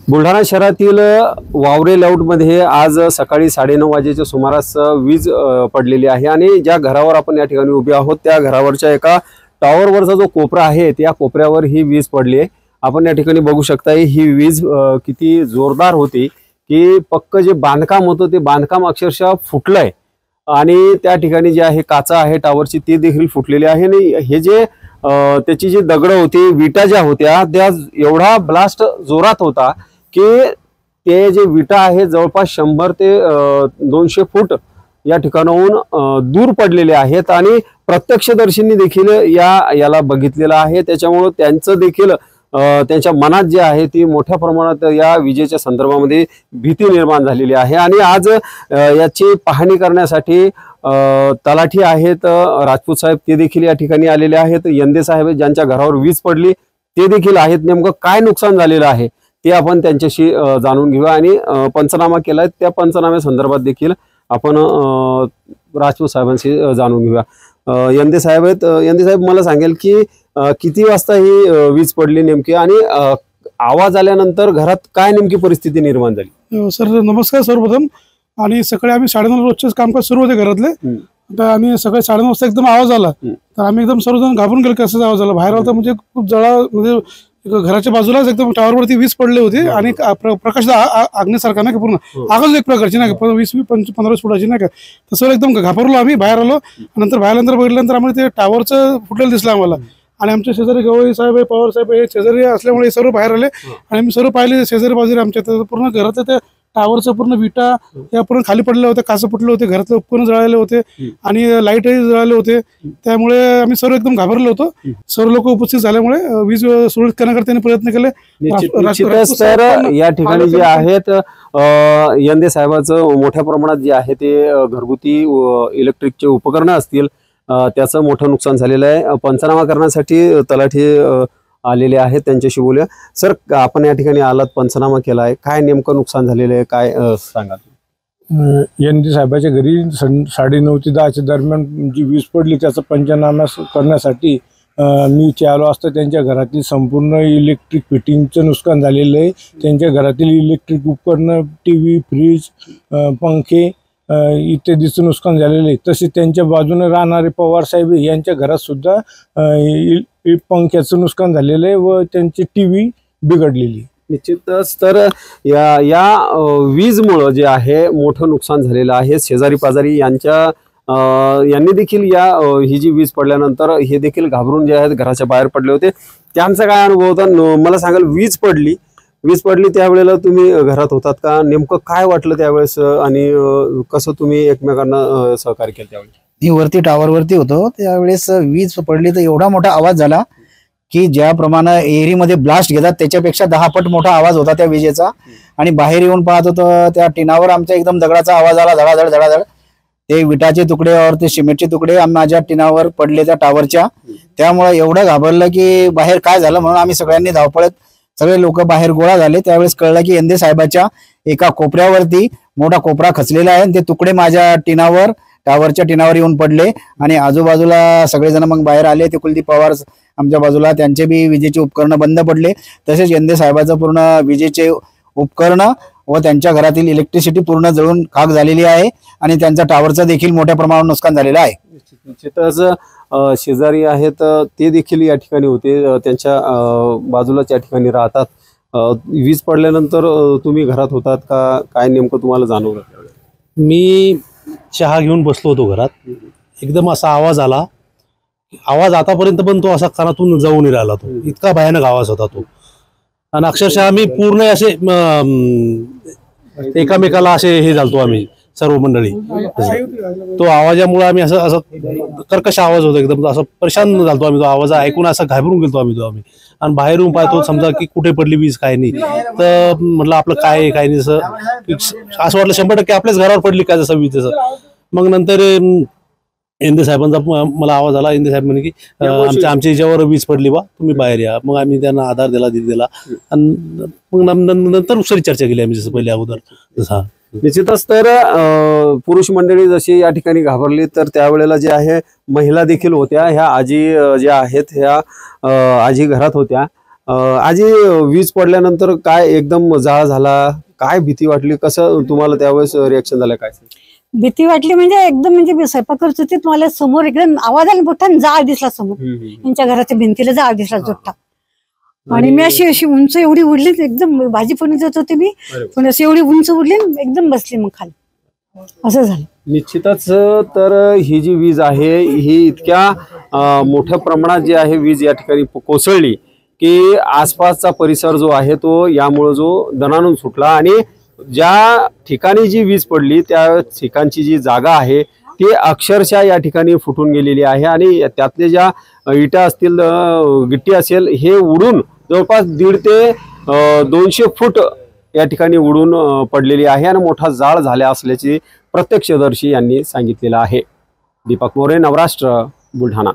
बुलढाणा शहरातील वावरे लेआउटमध्ये आज सकाळी 9:30 वाजेच्या सुमारास वीज पडलेली आहे आणि ज्या घरावर आपण या ठिकाणी उभे आहोत त्या घरावरच्या एका टॉवरवरचा जो कोपरा आहे त्या कोपऱ्यावर ही वीज पडली आहे। आपण या ठिकाणी बघू शकता ही वीज किती जोरदार होती की पक्क जे बांधकाम होतं ते बांधकाम अक्षरशः फुटलंय आणि त्या ठिकाणी जे आहे काचा आहे टॉवरची ती देखील फुटलेली आहे आणि हे जे त्याची जी दगड होती विटा ज्या होत्या त्या एवढा ब्लास्ट जोरात होता की ते जे विटा आहे जवळपास 100 ते 200 फूट या ठिकाणाहून दूर पडलेले आहेत आणि प्रत्यक्षदर्शींनी देखील याला बघितलेलं आहे। त्याच्यामुळे त्यांचं देखील त्यांच्या मनात जे आहे ती मोठ्या प्रमाणात या विजेच्या संदर्भामध्ये भीती निर्माण झालेली आहे आणि आज याची पाहणी करण्यासाठी तलाठी आहेत राजपूत साहेब ते देखील या ठिकाणी आलेले आहेत। यंदे साहेब ज्यांच्या घरावर वीज पडली ते देखील आहेत। नेमकं काय नुकसान झालेलं आहे ते आपण त्यांच्याशी जाणून घेऊया आणि पंचनामा केलाय त्या पंचनाम्या संदर्भात देखील आपण राजपूत साहेबांशी जाणून घेऊया। यंदे साहेब आहेत। यंदे साहेब मला सांगेल की किती वाजता ही वीज पडली नेमकी आणि आवाज आल्यानंतर घरात काय नेमकी परिस्थिती निर्माण झाली? सर नमस्कार सर्वप्रथम। आणि सकाळी आम्ही 9:30 रोजचेच कामकाज सुरू होते घरातले तर आम्ही सकाळी 9:30 वाजता एकदम आवाज आला तर आम्ही एकदम सर्वजण घाबरून गेलो कसं आवाज आला बाहेर आला म्हणजे खूप जळा म्हणजे घराच्या बाजूलाच एकदम टॉवरवरती वीज पडली होती आणि प्रकाश आग्नेसारखा नाही का पूर्ण आगच एक प्रकारची नाही का 20-15 फुटाची नाही का तसं एकदम घाबरलो आम्ही बाहेर आलो नंतर बाहेर बघितल्यानंतर आम्हाला ते टॉवरचं फुटलेलं दिसलं आम्हाला आणि आमचे शेजारी गवई साहेब आहे पवार साहेब हे शेजारी असल्यामुळे हे सर्व बाहेर आले आणि मी सर्व पाहिले शेजारी बाजूला आमच्या पूर्ण घरातले ते टावरचं पूर्ण विटा या पूर्ण खाली पडले होते काच फुटले होते घरातले उपकरण जळाले होते आणि लाईटही जळाले होते त्यामुळे आम्ही सर्व एकदम घाबरलो होतो। सर्व लोक उपस्थित झाल्यामुळे वीज सुरळीत करण्याकरता त्यांनी प्रयत्न केले। तर या ठिकाणी जे आहेत यंदे साहेबांचं मोठ्या प्रमाणात जे आहे ते घरगुती इलेक्ट्रिकचे उपकरणं असतील त्याचं मोठं नुकसान झालेलं आहे। पंचनामा करण्यासाठी तलाठी आलेले आहेत त्यांच्याशी बोलूया। सर आपण या ठिकाणी आलात पंचनामा केलाय काय नेमकं नुकसान झालेलं आहे काय सांगा? यंदे साहेबाच्या घरी 9:30 ते 10 दरम्यान जी वीज पडली त्याचा पंचनामा करण्यासाठी मी इथे आलो असता त्यांच्या घरातील संपूर्ण इलेक्ट्रिक फिटिंगचं नुकसान झालेलं आहे। त्यांच्या घरातील इलेक्ट्रिक उपकरणं टीव्ही फ्रीज पंखे इत्यादीचं नुकसान झालेलं आहे। तसेच त्यांच्या बाजूने राहणारे पवार साहेब यांच्या घरात सुद्धा पंख्याचं नुकसान झालेलं आहे व त्यांची टीव्ही बिघडलेली। निश्चितच तर या वीजमुळे जे आहे मोठं नुकसान झालेलं आहे। शेजारी पाजारी यांनी देखील ही जी वीज पडल्यानंतर हे देखील घाबरून जे आहेत घराच्या बाहेर पडले होते त्यांचा काय अनुभव होता मला सांगाल? वीज पडली त्यावेळेला तुम्ही घरात होतात का? नेमकं काय वाटलं त्यावेळेस आणि कसं तुम्ही एकमेकांना सहकार्य केलं त्यावेळेस? मी वरती टावरवरती होतो त्यावेळेस वीज पडली तर एवढा मोठा आवाज झाला की ज्याप्रमाणे एरीमध्ये ब्लास्ट घेतात त्याच्यापेक्षा 10 पट मोठा आवाज होता त्या विजेचा आणि बाहेर येऊन पाहत होतो त्या टिनावर आमच्या एकदम दगडाचा आवाज आला धडाधड धडाधड ते विटाचे तुकडे और ते सिमेंटचे तुकडे माझ्या टिनावर पडले त्या टावरच्या त्यामुळे एवढं घाबरलं की बाहेर काय झालं म्हणून आम्ही सगळ्यांनी धावपळत सगळे लोक बाहेर गोळा झाले। त्यावेळेस कळलं की यंदे साहेबाच्या एका कोपऱ्यावरती मोठा कोपरा खचलेला आहे आणि ते तुकडे माझ्या टिनावर टावरच्या टिनावर येऊन पडले आणि आजूबाजूला सगळेजण मग बाहेर आले। ते कुलदीप पवार आमच्या बाजूला त्यांचे बी विजेचे उपकरण बंद पडले तसेच यंदे साहेबाचं पूर्ण विजेचे उपकरण व त्यांच्या घरातील इलेक्ट्रिसिटी पूर्ण जळून खाक झालेली आहे आणि त्यांच्या टावरचं देखील मोठ्या प्रमाणावर नुकसान झालेलं आहे। निश्चितच शेजारी आहेत ते देखील या ठिकाणी होते त्यांच्या बाजूलाच या ठिकाणी राहतात। वीज पडल्यानंतर तुम्ही घरात होतात का काय नेमकं तुम्हाला जाणवलं? मी चहा घेऊन बसलो होतो घरात एकदम असा आवाज आला आवाज आतापर्यंत पण तो असा कानातून जाऊन राहिला तो इतका भयानक आवाज होता तो आणि अक्षरशः आम्ही पूर्ण असे एकामेकाला असे हे झालतो आम्ही सर्व मंडळी. तो आवाजामुळे आम्ही असं असं कर्कश आवाज होता, एकदम असं परेशान झालतो आम्ही. तो आवाज ऐकून असं घाबरून गेलो आम्ही. आणि बाहेरून पाहतो समजा की कुठे पडली वीज काय नाही, तर म्हटलं आपलं काय आहे काय नाही, असं वाटलं 100% आपल्याच घरावर पडली काय जसं वीज तसं. मग नंतर इंदे साहेबांचा मला आवाज आला. इंदे साहेब म्हणे की आमच्या याच्यावर वीज पडली बा, तुम्ही बाहेर या. मग आम्ही त्यांना आधार दिला आणि मग नंतर दुसरी चर्चा केली आम्ही जसं पहिले अगोदर तसा. निश्चितच. तर पुरुष मंडळी जशी या ठिकाणी घाबरली, तर त्यावेळेला जे आहे महिला देखील होत्या. ह्या आजी ज्या आहेत ह्या आजी घरात होत्या. आजी, वीज पडल्यानंतर काय एकदम जाळ झाला, काय भीती वाटली, कसं तुम्हाला त्यावेळेस रिएक्शन झालं, काय? भीती वाटली म्हणजे एकदम, म्हणजे मी स्वयंपाक करत होते, मला समोर एकदम आवाजाला मोठा जाळ दिसला समोर. त्यांच्या घराच्या भिंतीला जाळ दिसला जोडता. आणि मी अशी उंच एवढी उडली, एकदम भाजी पण जात होते मी, पण अशी एवढी उंच उडली एकदम बसली मग खाली, असं झालं. निश्चितच. तर ही जी वीज आहे ही इतक्या मोठ्या प्रमाणात जी आहे वीज या ठिकाणी कोसळली की आसपासचा परिसर जो आहे तो यामुळे जो दणाणून सुटला. आणि ज्या ठिकाणी जी वीज पडली त्या ठिकाणची जी जागा आहे ती अक्षरशः या ठिकाणी फुटून गेलेली आहे. आणि त्यातले ज्या इटा असतील, गिट्टी असेल, हे उडून जवळपास 1.5 ते 200 फूट या ठिकाणी उडून पडलेली आहे आणि मोठा जाळ झाला असल्याचे प्रत्यक्षदर्शी यांनी सांगितलेलं आहे. दीपक मोरे, नवराष्ट्र, बुलढाणा.